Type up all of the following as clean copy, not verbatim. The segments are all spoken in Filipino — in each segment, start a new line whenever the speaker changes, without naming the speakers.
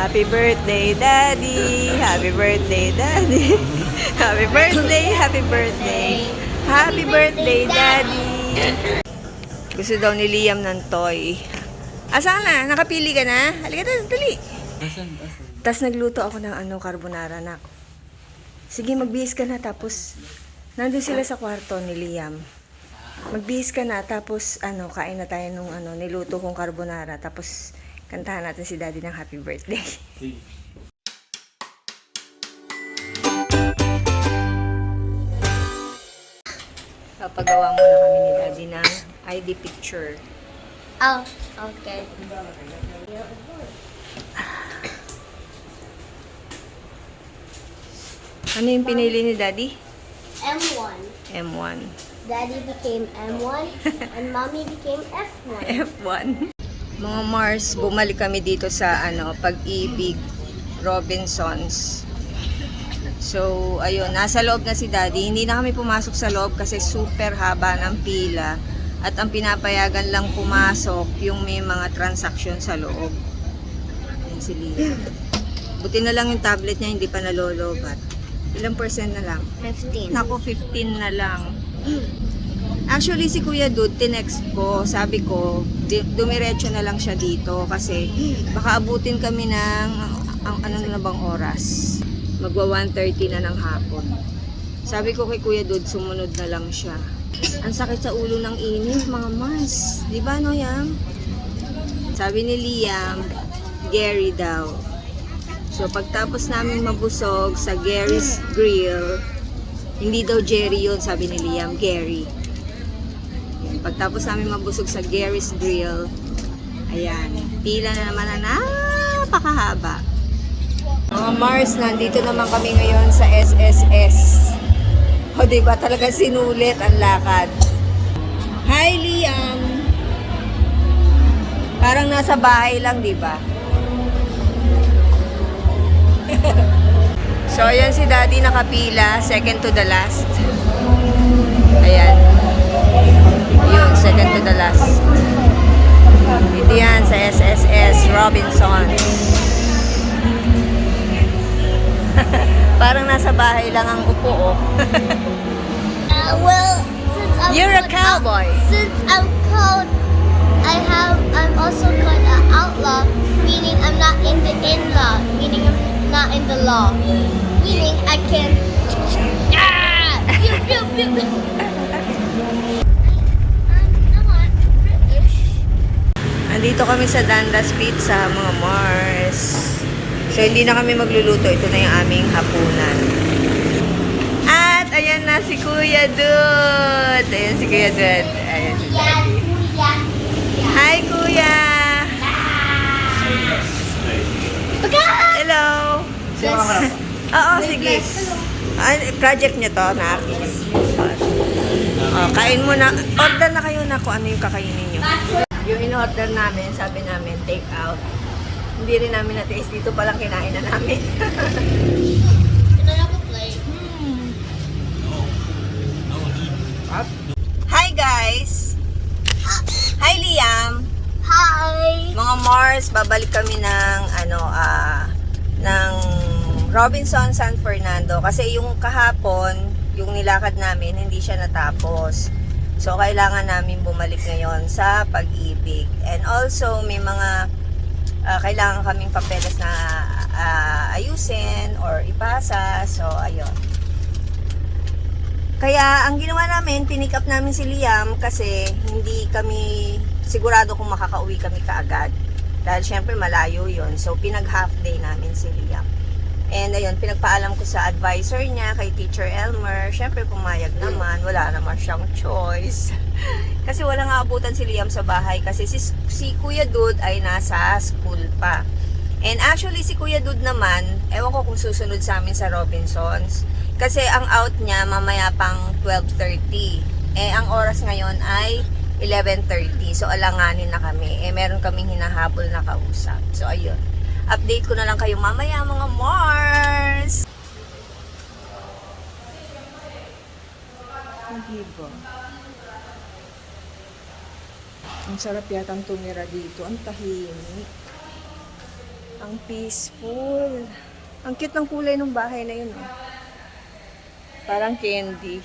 Happy birthday, Daddy! Happy birthday, Daddy! Happy birthday! Happy birthday! Happy birthday, Daddy! Gusto daw ni Liam ng toy. Asan na? Nakapili ka na? Halika na, dali! Tapos nagluto ako ng carbonara na. Sige, magbihis ka na. Tapos, nandun sila sa kwarto ni Liam. Magbihis ka na. Tapos, kain na tayo nung niluto kong carbonara. Tapos, kantahan natin si Daddy ng happy birthday. Papagawa muna kami ni Daddy ng ID picture.
Oh, okay.
Ano yung pinili ni Daddy?
M1.
M1.
Daddy became M1 and Mommy became F1.
F1. Mga Mars, bumalik kami dito sa Pag-ibig Robinsons. So, ayun, nasa loob na si Daddy. Hindi na kami pumasok sa loob kasi super haba ng pila. At ang pinapayagan lang pumasok yung may mga transaction sa loob. Ayan si Lia. Buti na lang yung tablet niya, hindi pa nalolobat. Ilang percent na lang?
15.
Naku, 15 na lang. Actually, si Kuya Dude, tinext ko, sabi ko, dumiretso na lang siya dito kasi baka abutin kami ng, ano na bang oras? Magwa 1:30 na ng hapon. Sabi ko kay Kuya Dude, sumunod na lang siya. Ang sakit sa ulo ng init, mga Mars. Di ba, no, Yam? Sabi ni Liam, Gary daw. So, pagtapos namin mabusog sa Gary's Grill, hindi daw Jerry yun, sabi ni Liam, Gary. Yan. Pagtapos namin mabusog sa Gary's Grill, ayan, pila na naman na napakahaba. Mga Mars, nandito naman kami ngayon sa SSS. O, diba, talaga sinulit ang lakad. Hi, Liam! Parang nasa bahay lang, diba? So, ayan si Daddy nakapila, second to the last. Ayan. Yun, second to the last. Ito yan sa SSS Robinson. Parang nasa bahay lang ang upo, oh.
Well, since I'm
You're a
called
cowboy.
Since I'm called, I'm also called an outlaw, meaning I'm not in the in-law, meaning I'm not in the law, meaning I can. Pew, pew, pew. I'm not British.
Andito kami sa Dandas Pizza, mga Mars. So, hindi na kami magluluto. Ito na yung aming hapunan. At, ayan na si Kuya Dude. Ayan si Kuya Dude. Ayan si Daddy. Hi, Kuya! Hello! Oo, sige. Project nyo to, nak. Kain mo na. Order na kayo na kung ano yung kakainin nyo. Yung in-order namin, sabi namin, take out. Hindi rin namin na-taste. Dito palang kinain na namin.
Can I have a plate?
Hi, guys! Hi, Liam!
Hi.
Mga Mars, babalik kami ng ng Robinson San Fernando kasi yung kahapon, yung nilakad namin, hindi siya natapos. So, kailangan namin bumalik ngayon sa Pag-ibig. And also, may mga kailangan kaming papeles na ayusin or ipasa. So, ayun. Kaya, ang ginawa namin, pinick up namin si Liam kasi hindi kami sigurado kung makakauwi kami kaagad. Dahil syempre malayo yon. So, pinag-half day namin si Liam. And ayun, pinagpaalam ko sa advisor niya, kay Teacher Elmer. Syempre, pumayag naman. Wala naman siyang choice. Kasi walang aabutan si Liam sa bahay. Kasi si Kuya Dude ay nasa school pa. And actually, si Kuya Dude naman, ewan ko kung susunod sa amin sa Robinsons. Kasi ang out niya mamaya pang 12:30. Ang oras ngayon ay 11:30. So, alanganin na kami. Meron kaming hinahabol na kausap. So, ayun. Update ko na lang kayo mamaya, mga Mars! Diba? Ang sarap yatang tumira dito. Ang tahimik. Ang peaceful. Ang cute ng kulay ng bahay na yun. Oh. Parang candy.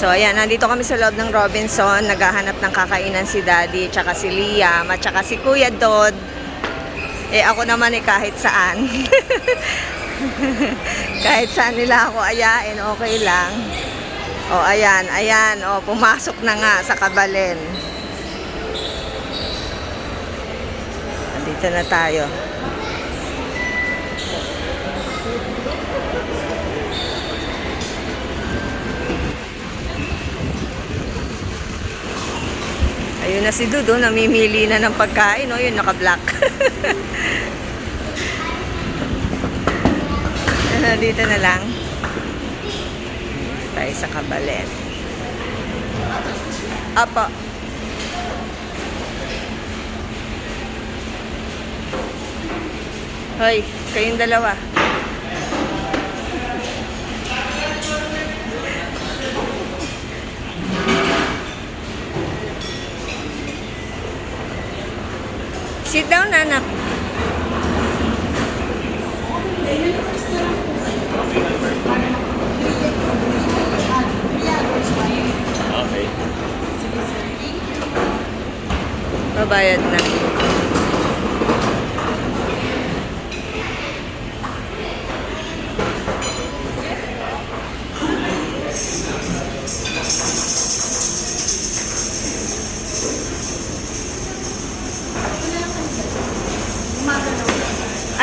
So, ayan, nandito kami sa loob ng Robinson. Naghahanap ng kakainan si Daddy, tsaka si Liam, at tsaka si Kuya Dod. Eh, ako naman kahit saan. Kahit saan nila ako ayain, okay lang. O, ayan, ayan. O, pumasok na nga sa Kabalen. Nandito na tayo. Ayun na si Dudo, namimili na ng pagkain. O, yun, naka-black. Dito na lang. Tayo sa Kabalen. Apo. Hoy, kayong dalawa. Sit down, anak.
Okay.
Babayad na.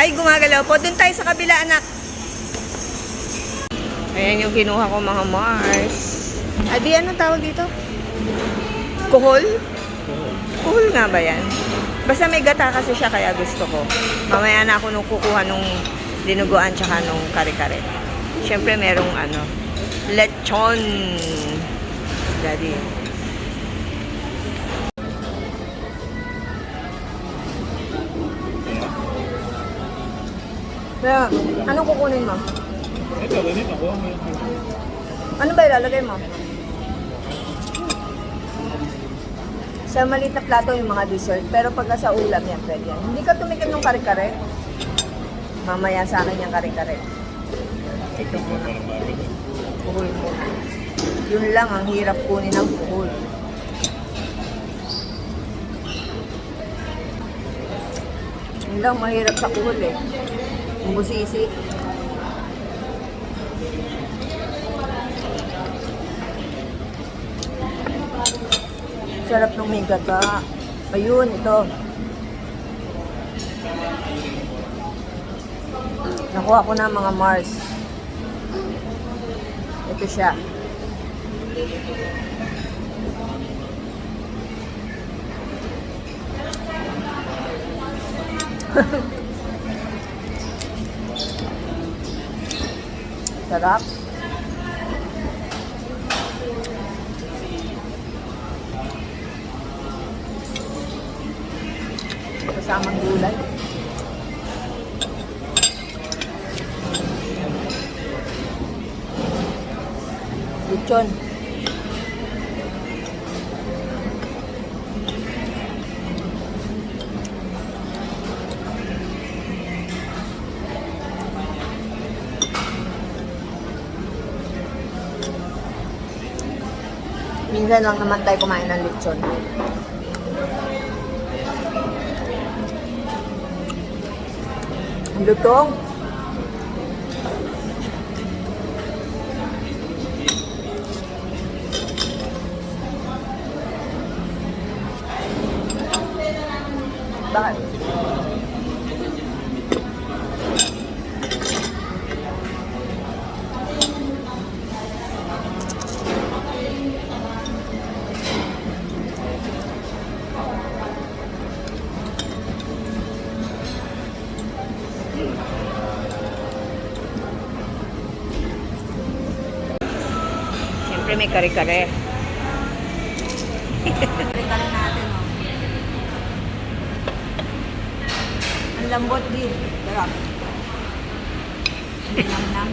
Ay, gumagalaw po. Doon tayo sa kabila, anak. Ayan yung kinuha ko, mga Mars. Adi, anong tawag dito? Kuhol? Kuhol nga ba yan? Basta may gata kasi siya kaya gusto ko. Mamaya na ako nung kukuha nung dinuguan tsaka nung kare-kare. Siyempre merong lechon. Daddy. Kaya, anong kukunin mo?
Ito, ganito ako.
Ano ba ilalagay mo? Sa maliit na plato yung mga dessert, pero pagka sa ulam yan, pwede yan. Hindi ka tumikim ng kare-kare? Mamaya sa akin yung kare-kare. Ito muna. Kuhul muna. Yun lang, ang hirap kunin ng kuhul. Yun lang, mahirap sa kuhul eh. Ang busisi. Sarap ng may gata. Ayun, ito. Nakuha ko na mga Mars. Ito siya. Sarap. Kasamang gulay. Lechon. Minsan lang naman tayo kumain ng lechon. Ang lutong. Bakit? Siyempre may kare-kare. Kare-kare natin, oh. Ang lambot din. Sarap. Nam-nam.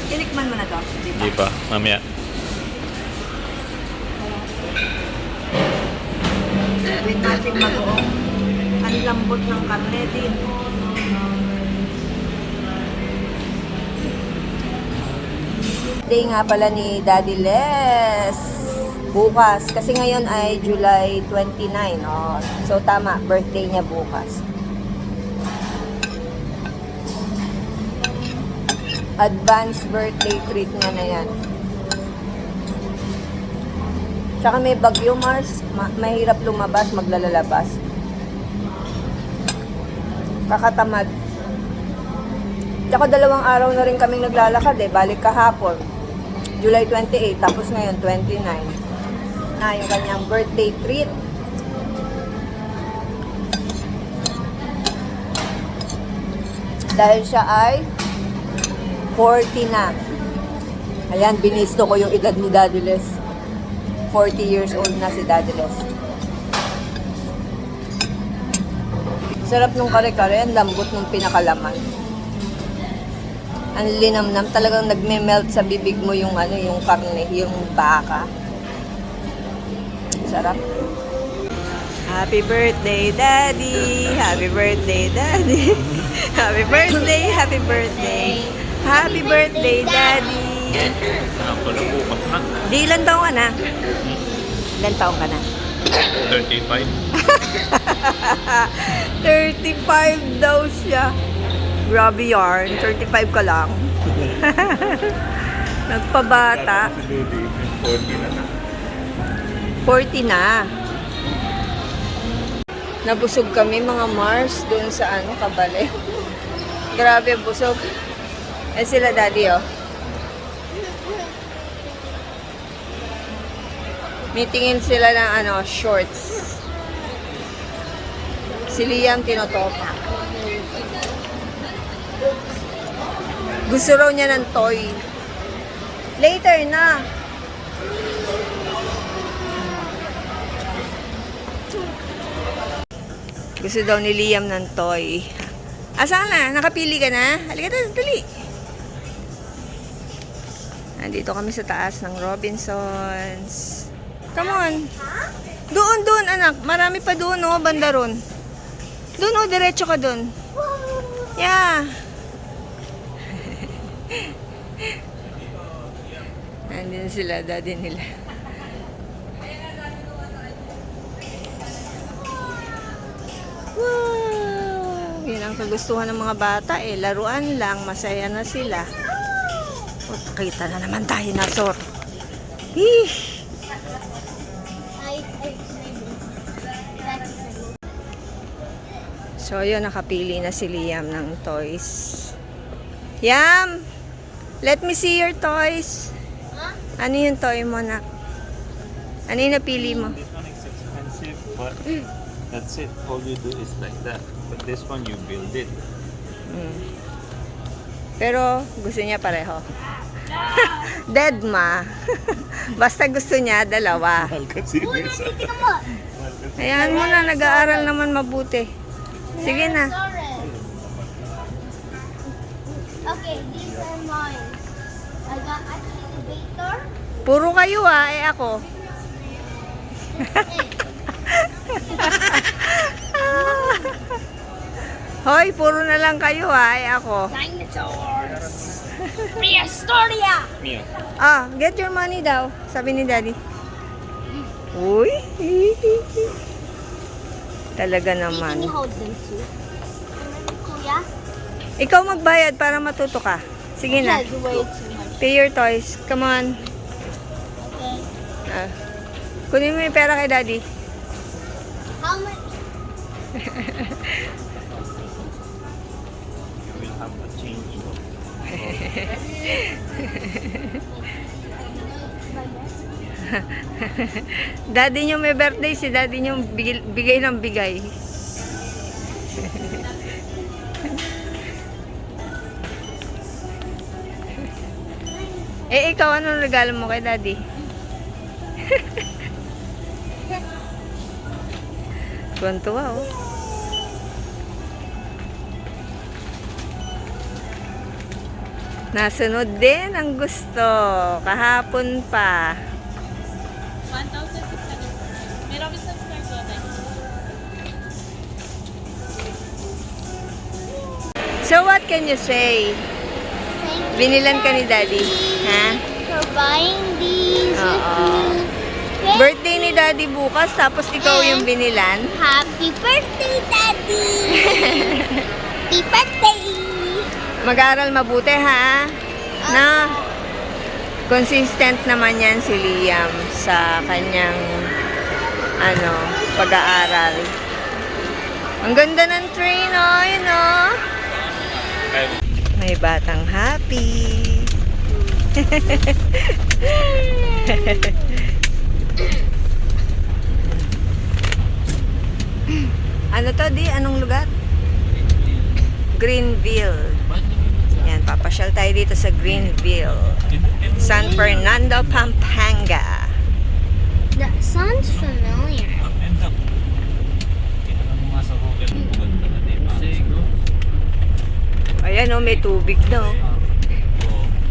Tinikman mo na to, di ba?
Hindi pa, mamaya.
Wait natin mag-uong. Ang lambot ng karne din. Birthday nga pala ni Daddy Les. Bukas. Kasi ngayon ay July 29. Oh. So tama, birthday niya bukas. Advance birthday treat niya na yan. Tsaka may bagyo, Mars. Mahirap lumabas, maglalabas. Kakatamad. Tsaka 2 araw na rin kaming naglalakad eh. Balik kahapon. July 28. Tapos ngayon, 29. Na yung kanyang birthday treat. Dahil siya ay 40 na. Ayan, binisto ko yung edad ni Daddy Les. 40 years old na si Daddy Les. Sarap nung kare-kare, ang lambot nung pinakalaman. Ang linamnam, talagang nagme-melt sa bibig mo yung yung karne, yung baka. Sarap. Happy birthday, Daddy! Happy birthday, Daddy! Happy birthday! Happy birthday! Happy birthday, Daddy!
Pala bukas na.
Di, ilan taong ka na? Ilan taong ka na?
35.
35 daw siya. Grabe yarn. 35 ka lang. Nagpabata.
Si Dudy, 40 na na.
40 na. Nabusog kami mga Mars doon sa Kabale. Grabe busog. Eh sila Daddy oh. Meetingin sila ng shorts. Si Liam tinotoka. Gusto raw niya ng toy. Later na. Gusto daw ni Liam ng toy. Asan na? Nakapili ka na? Halika na, dali. Nandito kami sa taas ng Robinsons. Come on. Doon, anak. Marami pa doon, oh, banda ron. Doon, oh, diretso ka doon. Yeah. Nandun sila, daddy nila. Wow! Yan ang kagustuhan ng mga bata eh. Laruan lang, masaya na sila. O, kita na naman tayo, dinosaur. So, yun, nakapili na si Liam ng toys. Yam! Let me see your toys. Ano yung toy mo, nak? Ano yung napili mo?
This one is expensive, but that's it. All you do is like that. But this one, you build it.
Pero, gusto niya pareho. Dead ma. Basta gusto niya, dalawa.
Mahal kasi this.
Ayan mo na, nag-aaral naman mabuti. Sige na.
Okay, these are mine. I got activator.
Puro kayo eh ako. Hoy, puro na lang kayo eh ako.
Dinosaurs. Prehistoria.
Mia.
Get your money daw, sabi ni daddy. Uy. Talaga
Can
naman.
you hold them too? Kuya?
Ikaw magbayad para matuto ka. Sige na.
Yeah, you weigh too much.
Pay your toys. Come on.
Okay.
Kunin mo yung pera kay daddy.
How much?
You will have a change.
Daddy nyo may birthday, si daddy nyo bigay ng bigay. Ikaw, anong regalo mo kay daddy? Tuwan-tuwa, oh. Nasunod din ang gusto. Kahapon pa.
1,600. May Robinsons card ko tayo.
So what can you say?
Thank you,
Binilan ka ni daddy? Ha?
for buying these with
Oo.
me. Thank
Birthday ni daddy bukas, tapos ikaw yung binilan?
Happy birthday, Daddy! Happy birthday!
Mag-aral mabuti, ha? Na? Consistent naman yan si Liam sa kanyang pag-aaral. Ang ganda ng train, oh, yun, oh. May batang happy. Ano to, di? Anong lugar? Greenville. Yan, papasyal tayo dito sa Greenville. San Fernando, Pampanga.
That sounds familiar.
End up. Tingnan mo nga sa Google. Maganda na din.
Ayan, oh, may tubig daw.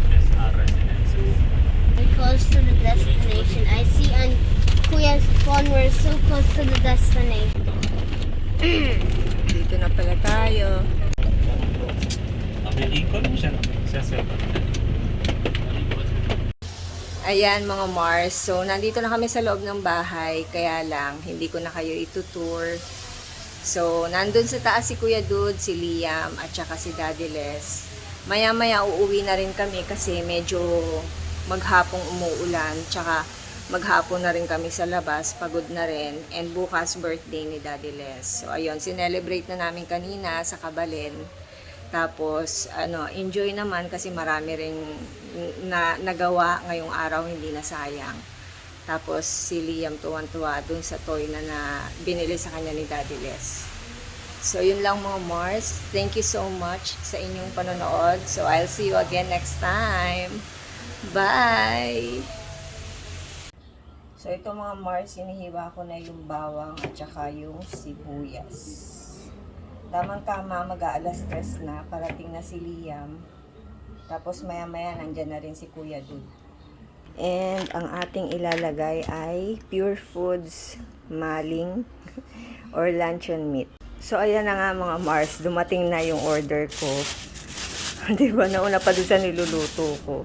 SR residence.
We're close to the destination. I see on Kuya's phone we're so close to the destination.
Dito na pala tayo.
Ikot mo siya. Siya.
Ayan mga Mars, so nandito na kami sa loob ng bahay, kaya lang hindi ko na kayo itutour. So nandun sa taas si Kuya Dude, si Liam, at saka si Daddy Les. Maya-maya uuwi na rin kami kasi medyo maghapong umuulan, tsaka maghapon na rin kami sa labas, pagod na rin, and bukas birthday ni Daddy Les. So ayun, sinelebrate na namin kanina sa Kabalen. Tapos, enjoy naman kasi marami ring nagawa ngayong araw, hindi na sayang. Tapos si Liam tuwan-tuwa dun sa toy na binili sa kanya ni Daddy Les. So yun lang mga Mars. Thank you so much sa inyong panonood. So I'll see you again next time. Bye! So ito mga Mars, hinihiwa ko na yung bawang at saka yung sibuyas. Tamang-tama, mag-aalas 3 na, parating na si Liam. Tapos maya-maya nandyan na rin si Kuya Dud. And ang ating ilalagay ay Pure Foods maling or luncheon meat. So ayan na nga mga Mars, dumating na yung order ko. Di ba? Nauna pa doon sa niluluto ko.